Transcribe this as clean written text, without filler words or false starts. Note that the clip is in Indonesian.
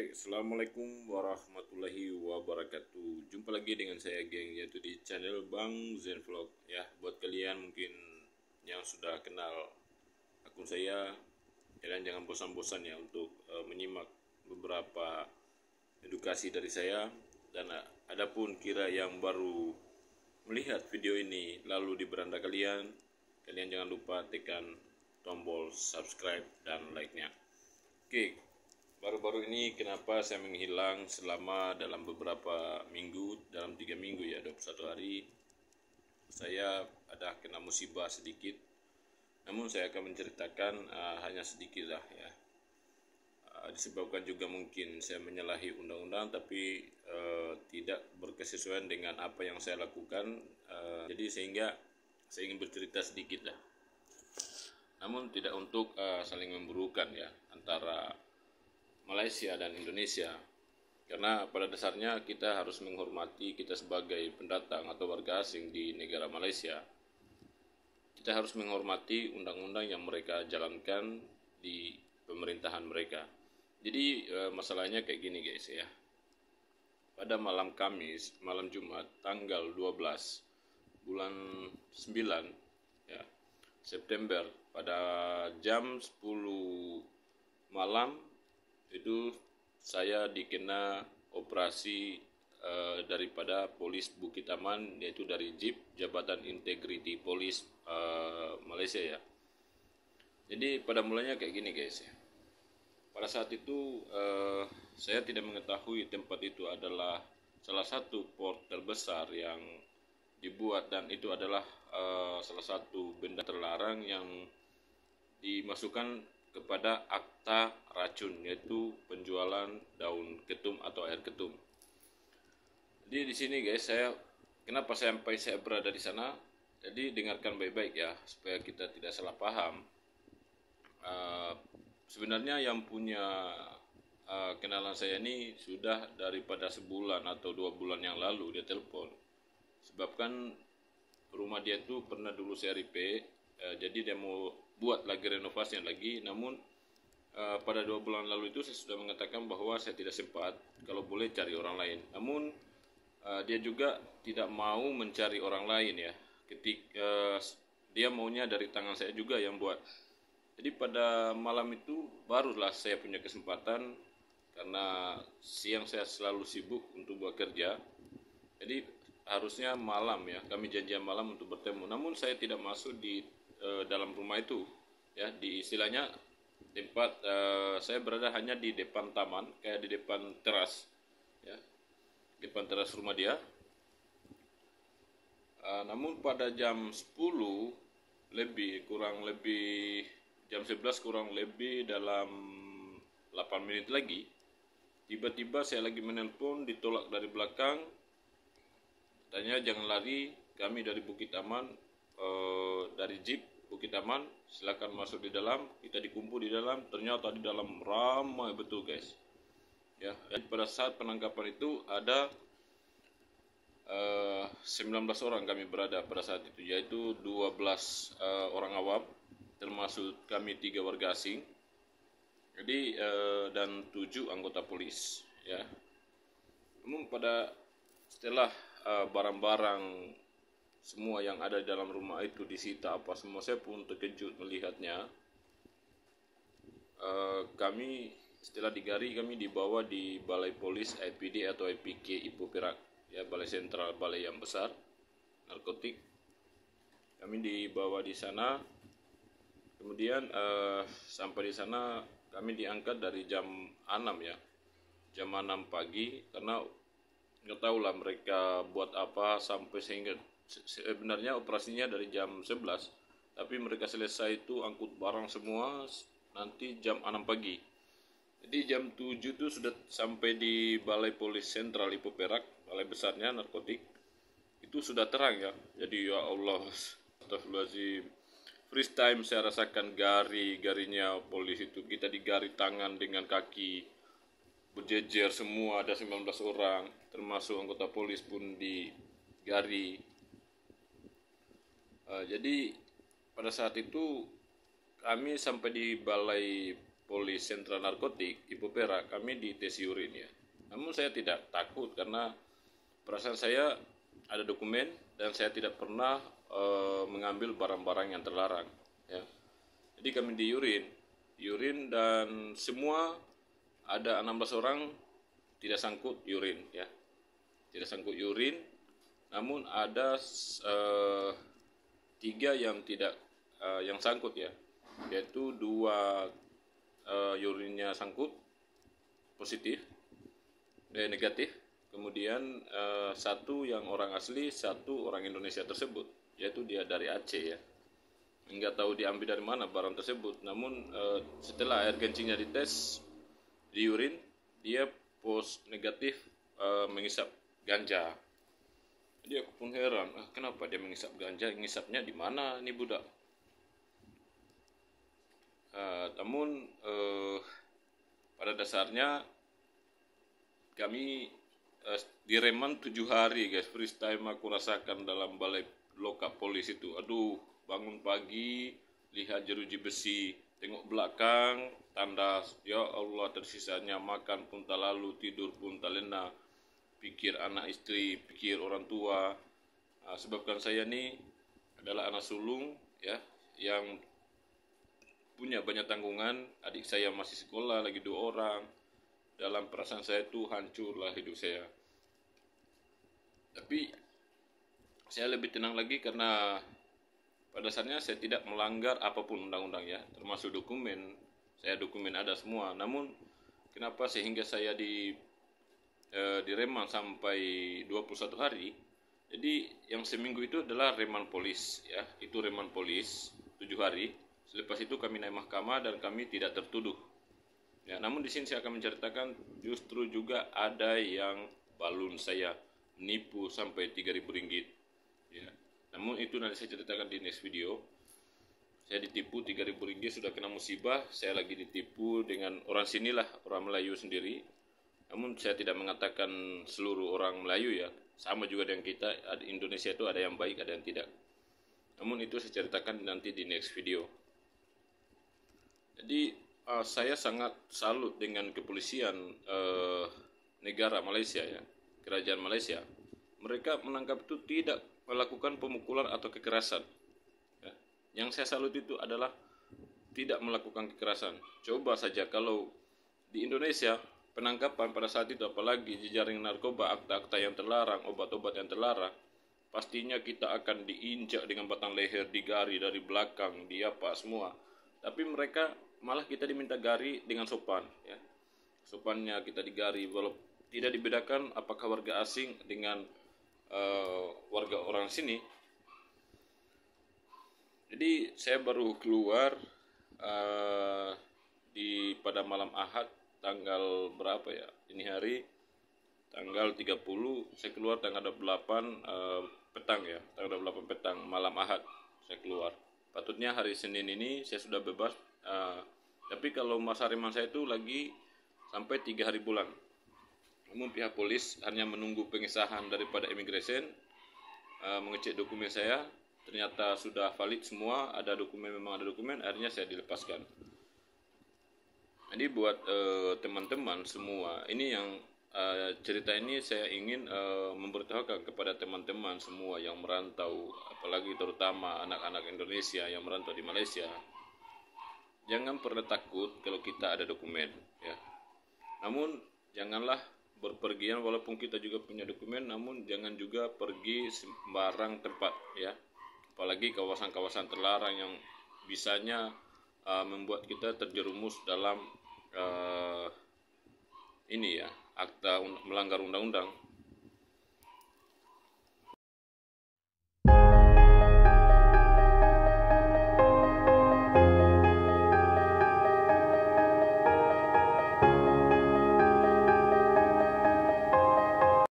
Baik, Assalamualaikum warahmatullahi wabarakatuh. Jumpa lagi dengan saya geng, yaitu di channel Bang Zen Vlog. Ya, buat kalian mungkin yang sudah kenal akun saya, kalian jangan bosan-bosan ya untuk menyimak beberapa edukasi dari saya. Dan adapun kira yang baru melihat video ini lalu di beranda kalian, kalian jangan lupa tekan tombol subscribe dan like-nya. Oke, baru-baru ini kenapa saya menghilang selama dalam beberapa minggu, dalam 3 minggu ya, 21 hari. Saya ada kena musibah sedikit, namun saya akan menceritakan hanya sedikit lah ya. Disebabkan juga mungkin saya menyalahi undang-undang, tapi tidak berkesesuaian dengan apa yang saya lakukan. Jadi sehingga saya ingin bercerita sedikit lah. Namun tidak untuk saling memburukan ya antara Malaysia dan Indonesia, karena pada dasarnya kita harus menghormati, kita sebagai pendatang atau warga asing di negara Malaysia, kita harus menghormati undang-undang yang mereka jalankan di pemerintahan mereka. Jadi masalahnya kayak gini guys ya, pada malam Kamis, malam Jumat tanggal 12 bulan 9 ya, September, pada jam 10 malam itu saya dikena operasi daripada Polis Bukit Aman, yaitu dari JIP, Jabatan Integriti Polis Malaysia ya. Jadi pada mulanya kayak gini guys ya. Pada saat itu saya tidak mengetahui tempat itu adalah salah satu port terbesar yang dibuat, dan itu adalah salah satu benda terlarang yang dimasukkan kepada akta racun, yaitu penjualan daun ketum atau air ketum. Jadi di sini guys, kenapa sampai saya berada di sana? Jadi dengarkan baik-baik ya, supaya kita tidak salah paham. Sebenarnya yang punya kenalan saya ini sudah daripada sebulan atau 2 bulan yang lalu dia telepon. Sebabkan rumah dia itu pernah dulu saya repair, jadi dia mau buat lagi renovasi lagi. Namun pada 2 bulan lalu itu saya sudah mengatakan bahwa saya tidak sempat, kalau boleh cari orang lain. Namun dia juga tidak mau mencari orang lain ya, ketika dia maunya dari tangan saya juga yang buat. Jadi pada malam itu barulah saya punya kesempatan, karena siang saya selalu sibuk untuk bekerja. Jadi harusnya malam ya, kami janjian malam untuk bertemu. Namun saya tidak masuk di dalam rumah itu ya, di istilahnya tempat saya berada hanya di depan taman, kayak di depan teras ya, depan teras rumah dia. Namun pada jam 10 lebih, kurang lebih jam 11 kurang lebih dalam 8 menit lagi, tiba-tiba saya lagi menelpon, ditolak dari belakang. Tanya jangan lari, kami dari Bukit Aman, dari JIP Bukit Aman, silakan masuk di dalam, kita dikumpul di dalam. Ternyata di dalam ramai betul guys ya. Pada saat penangkapan itu ada 19 orang kami berada pada saat itu, yaitu 12 orang awam, termasuk kami 3 warga asing, jadi dan 7 anggota polis ya. Namun setelah barang-barang semua yang ada di dalam rumah itu disita apa semua, saya pun terkejut melihatnya. Kami setelah digari, kami dibawa di Balai Polis IPD atau IPK Ipoh Perak ya, balai sentral, balai yang besar narkotik. Kami dibawa di sana. Kemudian sampai di sana kami diangkat dari jam 6 ya, jam 6 pagi, karena nggak tahu lah mereka buat apa sampai sehingga sebenarnya operasinya dari jam 11, tapi mereka selesai itu angkut barang semua nanti jam 6 pagi. Jadi jam 7 itu sudah sampai di Balai Polis Sentral Ipoh Perak, balai besarnya narkotik. Itu sudah terang ya. Jadi ya Allah, astagfirullahaladzim, first time saya rasakan garinya polis itu. Kita digari tangan dengan kaki, berjejer semua, ada 19 orang, termasuk anggota polis pun digari. Jadi pada saat itu kami sampai di balai Polis Sentral Narkotik Ibu Perak, kami dites urin ya. Namun saya tidak takut karena perasaan saya ada dokumen dan saya tidak pernah mengambil barang-barang yang terlarang ya. Jadi kami di urin dan semua ada 16 orang tidak sangkut urin ya. Tidak sangkut urin, namun ada 3 yang tidak yang sangkut ya. Yaitu 2 urinnya sangkut positif, negatif. Kemudian 1 yang orang asli, 1 orang Indonesia tersebut, yaitu dia dari Aceh ya. Enggak tahu diambil dari mana barang tersebut. Namun setelah air kencingnya dites di urin, dia negatif mengisap ganja. Jadi aku pun heran, kenapa dia mengisap ganja? Ngisapnya di mana ini budak? Namun pada dasarnya kami direman 7 hari guys. First time aku rasakan dalam balai lokap polis itu. Aduh, bangun pagi lihat jeruji besi, tengok belakang tandas, ya Allah, tersisanya makan pun tak lalu, tidur pun tak lena, pikir anak istri, pikir orang tua. Sebabkan saya nih adalah anak sulung ya, yang punya banyak tanggungan. Adik saya masih sekolah lagi 2 orang. Dalam perasaan saya tuh hancurlah hidup saya. Tapi saya lebih tenang lagi karena pada dasarnya saya tidak melanggar apapun undang-undang ya, termasuk dokumen. Saya dokumen ada semua. Namun kenapa sehingga saya direman sampai 21 hari? Jadi yang seminggu itu adalah reman polis ya. Itu reman polis 7 hari. Selepas itu kami naik mahkamah dan kami tidak tertuduh. Ya, namun di sini saya akan menceritakan justru juga ada yang balun saya menipu sampai 3.000 ringgit. Ya. Namun itu nanti saya ceritakan di next video. Saya ditipu 3.000 ringgit, sudah kena musibah. Saya lagi ditipu dengan orang sinilah, orang Melayu sendiri. Namun saya tidak mengatakan seluruh orang Melayu ya. Sama juga dengan kita, di Indonesia itu ada yang baik, ada yang tidak. Namun itu saya ceritakan nanti di next video. Jadi saya sangat salut dengan kepolisian negara Malaysia ya, kerajaan Malaysia. Mereka menangkap itu tidak melakukan pemukulan atau kekerasan ya. Yang saya salut itu adalah tidak melakukan kekerasan. Coba saja kalau di Indonesia penangkapan pada saat itu, apalagi jejaring narkoba, akta-akta yang terlarang, obat-obat yang terlarang, pastinya kita akan diinjak dengan batang leher, digari dari belakang, diapa semua. Tapi mereka malah kita diminta gari dengan sopan ya. Sopannya kita digari, walaupun tidak dibedakan apakah warga asing dengan warga orang sini. Jadi saya baru keluar pada malam Ahad tanggal berapa ya? Ini hari tanggal 30, saya keluar tanggal 28 petang ya. Tanggal 28 petang malam Ahad saya keluar. Patutnya hari Senin ini saya sudah bebas, tapi kalau masa reman saya itu lagi sampai 3 hari bulan. Namun pihak polis hanya menunggu pengesahan daripada immigration, mengecek dokumen saya, ternyata sudah valid semua, ada dokumen, memang ada dokumen, akhirnya saya dilepaskan. Jadi buat teman-teman semua, ini yang cerita ini saya ingin memberitahukan kepada teman-teman semua yang merantau, apalagi terutama anak-anak Indonesia yang merantau di Malaysia. Jangan pernah takut kalau kita ada dokumen ya. Namun janganlah berpergian walaupun kita juga punya dokumen, namun jangan juga pergi sembarang tempat ya. Apalagi kawasan-kawasan terlarang yang bisanya membuat kita terjerumus dalam ini ya, akta melanggar undang-undang.